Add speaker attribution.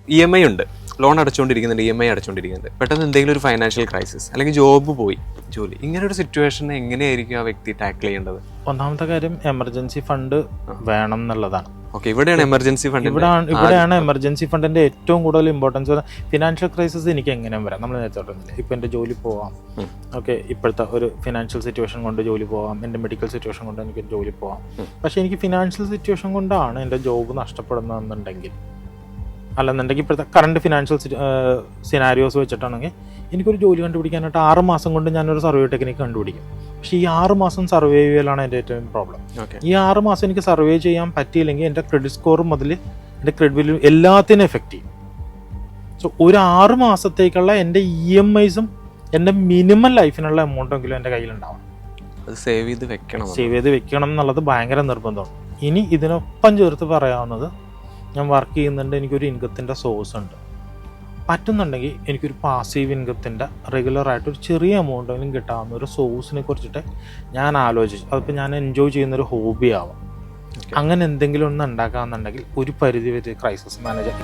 Speaker 1: EMI ഉണ്ട്, loan അടച്ചുകൊണ്ടിരിക്കുന്നുണ്ട്, EMI അടച്ചുകൊണ്ടിരിക്കുന്നുണ്ട്. പെട്ടെന്ന് എന്തെങ്കിലും ഒരു ഫൈനാൻഷ്യൽ ക്രൈസിസ് അല്ലെങ്കിൽ ജോബ് പോയി, ജോലി, ഇങ്ങനെ ഒരു സിറ്റുവേഷനെ എങ്ങനെയായിരിക്കും ആ വ്യക്തി ടാക്കിൾ ചെയ്യേണ്ടത്?
Speaker 2: ഒന്നാമത്തെ കാര്യം എമർജൻസി ഫണ്ട് വേണം എന്നുള്ളതാണ്.
Speaker 1: ഓക്കെ, ഇവിടെയാണ് എമർജൻസി ഫണ്ട്,
Speaker 2: ഇവിടെയാണ് എമർജൻസി ഫണ്ടിന്റെ ഏറ്റവും കൂടുതൽ ഇമ്പോർട്ടൻസ്. ഫിനാൻഷ്യൽ ക്രൈസിസ് എനിക്ക് എങ്ങനെയും വരാം, നമ്മൾ നേരത്തെ പറഞ്ഞില്ല. ഇപ്പം എൻ്റെ ജോലി പോവാം, ഓക്കെ, ഇപ്പോഴത്തെ ഒരു ഫിനാൻഷ്യൽ സിറ്റുവേഷൻ കൊണ്ട് ജോലി പോവാം, എൻ്റെ മെഡിക്കൽ സിറ്റുവേഷൻ കൊണ്ട് എനിക്ക് ജോലി പോവാം. പക്ഷേ എനിക്ക് ഫിനാൻഷ്യൽ സിറ്റുവേഷൻ കൊണ്ടാണ് എൻ്റെ ജോബ് നഷ്ടപ്പെടുന്നതെന്നുണ്ടെങ്കിൽ, അല്ലെന്നുണ്ടെങ്കിൽ ഇപ്പോഴത്തെ കറണ്ട് ഫിനാൻഷ്യൽ സിനാരിയോസ് വെച്ചിട്ടാണെങ്കിൽ എനിക്കൊരു ജോലി കണ്ടുപിടിക്കാനായിട്ട് 6 മാസം കൊണ്ട് ഞാനൊരു സർവേ ടെക്നിക്ക് കണ്ടുപിടിക്കും. പക്ഷേ ഈ 6 മാസം സർവേ ചെയ്യലാണ് എൻ്റെ ഏറ്റവും പ്രോബ്ലം. ഈ 6 മാസം എനിക്ക് സർവേ ചെയ്യാൻ പറ്റിയില്ലെങ്കിൽ എൻ്റെ ക്രെഡിറ്റ് സ്കോർ മുതൽ എൻ്റെ ക്രെഡിറ്റ് വാല്യൂ എല്ലാത്തിനും എഫക്റ്റ് ചെയ്യും. സോ ഒരു 6 മാസത്തേക്കുള്ള എൻ്റെ EMIs-ഉം എൻ്റെ മിനിമം ലൈഫിനുള്ള എമൗണ്ടെങ്കിലും എൻ്റെ കയ്യിലുണ്ടാവണം.
Speaker 1: അത് സേവ് ചെയ്ത്
Speaker 2: വെക്കണം എന്നുള്ളത് ഭയങ്കര നിർബന്ധമാണ്. ഇനി ഇതിനൊപ്പം ചേർത്ത് പറയാവുന്നത്, ഞാൻ വർക്ക് ചെയ്യുന്നുണ്ട്, എനിക്കൊരു ഇൻകത്തിൻ്റെ സോഴ്സ് ഉണ്ട്. പറ്റുന്നുണ്ടെങ്കിൽ എനിക്കൊരു പാസീവ് ഇൻകത്തിൻ്റെ റെഗുലറായിട്ടൊരു ചെറിയ എമൗണ്ടെങ്കിലും കിട്ടാവുന്ന ഒരു സോഴ്സിനെ കുറിച്ചിട്ട് ഞാൻ ആലോചിച്ചു. അതിപ്പോൾ ഞാൻ എൻജോയ് ചെയ്യുന്നൊരു ഹോബി ആവാം. അങ്ങനെ എന്തെങ്കിലും ഒന്ന് ഉണ്ടാക്കാമെന്നുണ്ടെങ്കിൽ ഒരു പരിധി വരെ ക്രൈസിസ് മാനേജർ